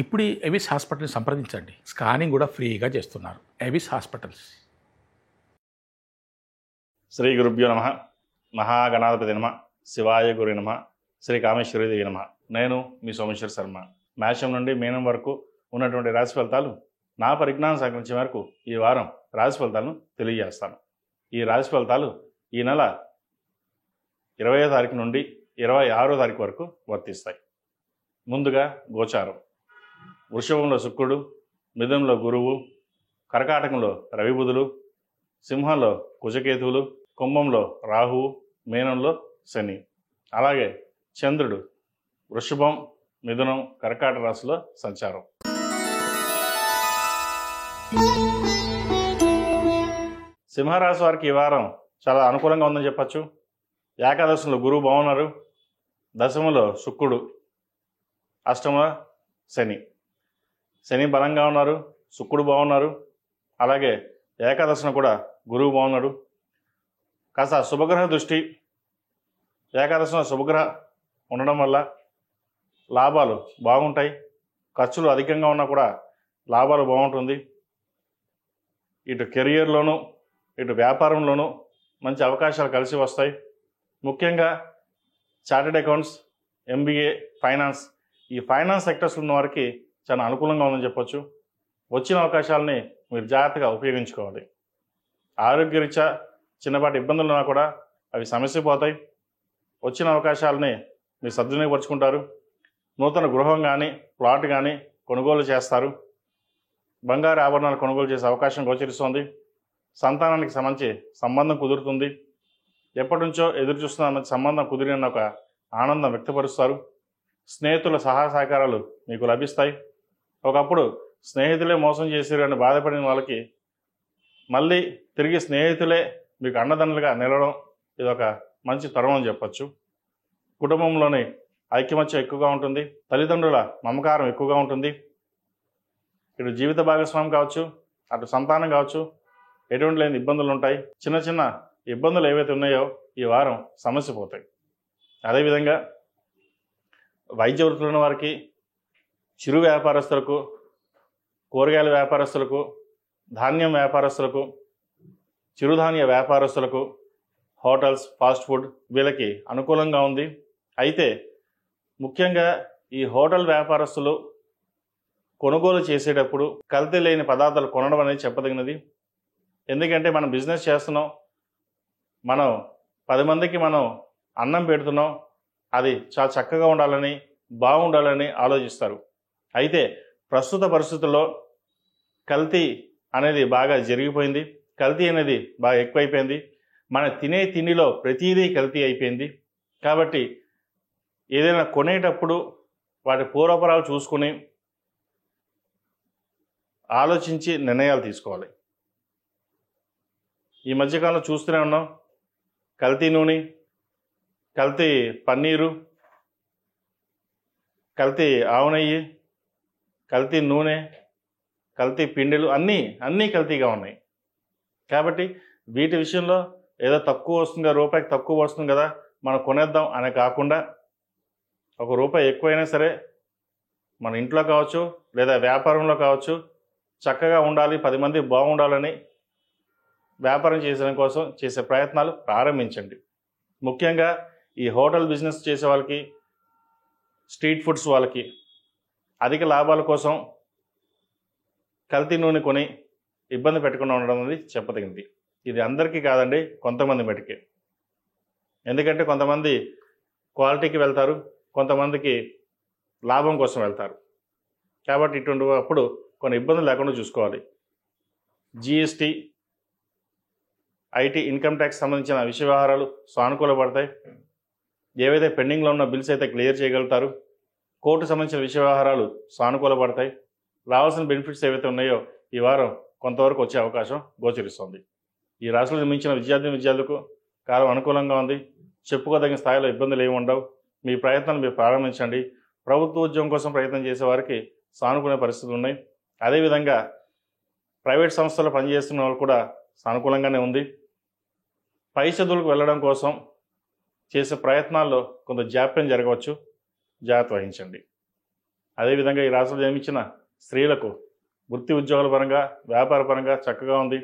ఇప్పుడు ఎవిస్ హాస్పిటల్ని సంప్రదించండి. స్కానింగ్ కూడా ఫ్రీగా చేస్తున్నారు. Avis hospitals. శ్రీ గురుభ్యో నమ. మహాగణాధిపతి నమ. శివాయ గురు నమ. శ్రీ కామేశ్వరీదేవి నమ. నేను మీ సోమేశ్వర శర్మ. మేషం నుండి మీనం వరకు ఉన్నటువంటి రాశి ఫలితాలు నా పరిజ్ఞానం సహకరించే వరకు ఈ వారం రాశి ఫలితాలను తెలియజేస్తాను. ఈ రాశి ఫలితాలు ఈ నెల 20వ తారీఖు నుండి 26వ తారీఖు వరకు వర్తిస్తాయి. ముందుగా గోచారం. వృషభంలో శుక్రుడు, మిథునంలో గురువు, కర్కాటకంలో రవి బుధులు, సింహంలో కుజకేతువులు, కుంభంలో రాహువు, మీనంలో శని. అలాగే చంద్రుడు వృషభం, మిథునం, కర్కాటక రాశిలో సంచారం. సింహరాశి వారికి ఈ వారం చాలా అనుకూలంగా ఉందని చెప్పచ్చు. ఏకాదశంలో గురువు బాగున్నారు, దశమలో శుక్రుడు, అష్టమ శని. శని బలంగా ఉన్నారు, శుక్రుడు బాగున్నారు, అలాగే ఏకాదశన కూడా గురువు బాగున్నాడు. కాస్త శుభగ్రహ దృష్టి, ఏకాదశన శుభగ్రహ ఉండడం వల్ల లాభాలు బాగుంటాయి. ఖర్చులు అధికంగా ఉన్నా కూడా లాభాలు బాగుంటుంది. ఇటు కెరియర్లోనూ ఇటు వ్యాపారంలోనూ మంచి అవకాశాలు కలిసి వస్తాయి. ముఖ్యంగా చార్టెడ్ అకౌంట్స్, ఎంబీఏ, ఫైనాన్స్, ఈ ఫైనాన్స్ సెక్టర్స్ ఉన్న వారికి చాలా అనుకూలంగా ఉందని చెప్పొచ్చు. వచ్చిన అవకాశాలని మీరు జాగ్రత్తగా ఉపయోగించుకోవాలి. ఆరోగ్యరీత్యా చిన్నపాటి ఇబ్బందులు ఉన్నా కూడా అవి సమస్య పోతాయి. వచ్చిన అవకాశాలని మీరు సద్వినియోగపరుచుకుంటారు. నూతన గృహం కానీ ప్లాట్ కానీ కొనుగోలు చేస్తారు. బంగారు ఆభరణాలు కొనుగోలు చేసే అవకాశం గోచరిస్తోంది. సంతానానికి సంబంధించి సంబంధం కుదురుతుంది. ఎప్పటి నుంచో ఎదురు చూస్తున్న మంచి సంబంధం కుదిరిన ఒక ఆనందం వ్యక్తపరుస్తారు. స్నేహితుల సహాయ సహకారాలు మీకు లభిస్తాయి. ఒకప్పుడు స్నేహితులే మోసం చేశారు అని బాధపడిన వాళ్ళకి మళ్ళీ తిరిగి స్నేహితులే మీకు అండదండలుగా నిలవడం ఇదొక మంచి తరుణం అని చెప్పచ్చు. కుటుంబంలోని ఐక్యమత్యం ఎక్కువగా ఉంటుంది. తల్లిదండ్రుల మమకారం ఎక్కువగా ఉంటుంది. ఇటు జీవిత భాగస్వామి కావచ్చు, అటు సంతానం కావచ్చు, ఎటువంటి లేని ఇబ్బందులు ఉంటాయి. చిన్న చిన్న ఇబ్బందులు ఏవైతే ఉన్నాయో ఈ వారం సమస్య పోతాయి. అదేవిధంగా వైద్య వృత్తులు ఉన్న వారికి, చిరు వ్యాపారస్తులకు, కూరగాయల వ్యాపారస్తులకు, ధాన్యం వ్యాపారస్తులకు, చిరుధాన్య వ్యాపారస్తులకు, హోటల్స్, ఫాస్ట్ ఫుడ్ వీళ్ళకి అనుకూలంగా ఉంది. అయితే ముఖ్యంగా ఈ హోటల్ వ్యాపారస్తులు కొనుగోలు చేసేటప్పుడు కల్తీ లేని పదార్థాలు కొనడం అనేది చెప్పదగినది. ఎందుకంటే మనం బిజినెస్ చేస్తున్నాం, మనం 10 మందికి మనం అన్నం పెడుతున్నాం, అది చాలా చక్కగా ఉండాలని, బాగుండాలని ఆలోచిస్తారు. అయితే ప్రస్తుత పరిస్థితుల్లో కల్తీ అనేది బాగా జరిగిపోయింది. కల్తీ అనేది బాగా ఎక్కువైపోయింది. మన తినే తిండిలో ప్రతిదీ కల్తీ అయిపోయింది. కాబట్టి ఏదైనా కొనేటప్పుడు వాటి పూర్వపరాలు చూసుకుని ఆలోచించి నిర్ణయాలు తీసుకోవాలి. ఈ మధ్యకాలంలో చూస్తూనే ఉన్నాం, కల్తీ నూనె, కల్తీ పన్నీరు, కల్తీ ఆవు నెయ్యి, కల్తీ నూనె, కల్తీ పిండిలు అన్నీ కల్తీగా ఉన్నాయి. కాబట్టి వీటి విషయంలో ఏదో తక్కువ వస్తుంది, రూపాయికి తక్కువ వస్తుంది కదా మనం కొనేద్దాం అనే కాకుండా ₹1 ఎక్కువైనా సరే మన ఇంట్లో కావచ్చు లేదా వ్యాపారంలో కావచ్చు చక్కగా ఉండాలి, 10 మంది బాగుండాలని వ్యాపారం చేసడం కోసం చేసే ప్రయత్నాలు ప్రారంభించండి. ముఖ్యంగా ఈ హోటల్ బిజినెస్ చేసే వాళ్ళకి, స్ట్రీట్ ఫుడ్స్ వాళ్ళకి అధిక లాభాల కోసం కల్తీ నూనె కొని ఇబ్బంది పెట్టకుండా ఉండడం అనేది చెప్పదగింది. ఇది అందరికీ కాదండి, కొంతమంది మటుకే. ఎందుకంటే కొంతమంది క్వాలిటీకి వెళ్తారు, కొంతమందికి లాభం కోసం వెళ్తారు. కాబట్టి ఇటువంటి అప్పుడు కొన్ని ఇబ్బందులు లేకుండా చూసుకోవాలి. జిఎస్టీ, ఐటీ, ఇన్కమ్ ట్యాక్స్ సంబంధించిన విషయ వ్యవహారాలు సానుకూల పడతాయి. ఏవైతే పెండింగ్లో ఉన్న బిల్స్ అయితే క్లియర్ చేయగలుగుతారు. కోర్టు సంబంధించిన విషయ వ్యవహారాలు సానుకూల పడతాయి. రావాల్సిన బెనిఫిట్స్ ఏవైతే ఉన్నాయో ఈ వారం కొంతవరకు వచ్చే అవకాశం గోచరిస్తుంది. ఈ రాశిలో నిర్మించిన విద్యార్థులకు కాలం అనుకూలంగా ఉంది. చెప్పుకోదగిన స్థాయిలో ఇబ్బందులు ఏమి ఉండవు. మీ ప్రయత్నాలు మీరు ప్రారంభించండి. ప్రభుత్వ ఉద్యోగం కోసం ప్రయత్నం చేసే వారికి సానుకూల పరిస్థితులు ఉన్నాయి. అదేవిధంగా ప్రైవేట్ సంస్థల్లో పనిచేస్తున్న వాళ్ళు కూడా సానుకూలంగానే ఉంది. పై చదువులకు వెళ్ళడం కోసం చేసే ప్రయత్నాల్లో కొంత జాప్యం జరగవచ్చు, జాగ్రత్త వహించండి. అదేవిధంగా ఈ రాశిలో జన్మించిన స్త్రీలకు వృత్తి ఉద్యోగాల పరంగా వ్యాపార పరంగా చక్కగా ఉంది.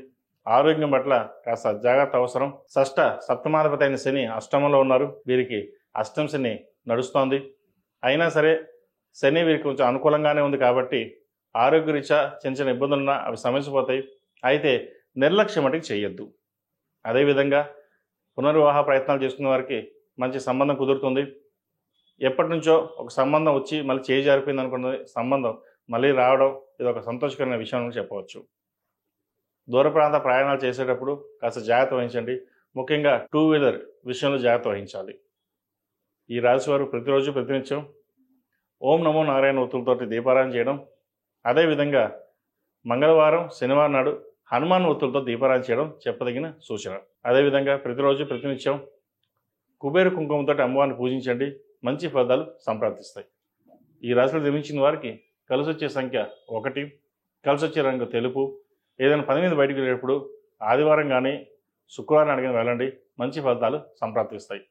ఆరోగ్యం పట్ల కాస్త జాగ్రత్త అవసరం. సప్తమాధిపతి అయిన శని అష్టమంలో ఉన్నారు. వీరికి అష్టం శని నడుస్తోంది. అయినా సరే శని వీరికి కొంచెం అనుకూలంగానే ఉంది కాబట్టి ఆరోగ్యరీత్యా చిన్న చిన్న ఇబ్బందులున్నా అవి సమస్యపోతాయి. అయితే నిర్లక్ష్యం మటుకు చేయొద్దు. అదేవిధంగా పునర్వివాహ ప్రయత్నాలు చేసుకున్న వారికి మంచి సంబంధం కుదురుతుంది. ఎప్పటి నుంచో ఒక సంబంధం వచ్చి మళ్ళీ చేయి జారిపోయింది అనుకున్నది సంబంధం మళ్ళీ రావడం ఇది ఒక సంతోషకరమైన విషయం అని చెప్పవచ్చు. దూర ప్రాంత ప్రయాణాలు చేసేటప్పుడు కాస్త జాగ్రత్త వహించండి. ముఖ్యంగా 2 వీలర్ విషయంలో జాగ్రత్త వహించాలి. ఈ రాశి వారు ప్రతిరోజు ప్రతినిత్యం ఓం నమో నారాయణ ఒత్తులతోటి దీపారాయణ చేయడం, అదేవిధంగా మంగళవారం శనివారం నాడు హనుమాన్ ఒత్తులతో దీపారాయణ చేయడం చెప్పదగిన సూచన. అదేవిధంగా ప్రతిరోజు ప్రతినిత్యం కుబేర కుంకుమతో అమ్మవారిని పూజించండి. మంచి ఫలితాలు సంప్రాప్తిస్తాయి. ఈ రాశిలో జన్మించిన వారికి కలిసి వచ్చే సంఖ్య 1, కలిసి వచ్చే రంగు తెలుపు. ఏదైనా పని మీద బయటకు వెళ్ళేటప్పుడు ఆదివారం కానీ శుక్రవారం అడిగిన వెళ్ళండి. మంచి ఫలితాలు సంప్రాప్తిస్తాయి.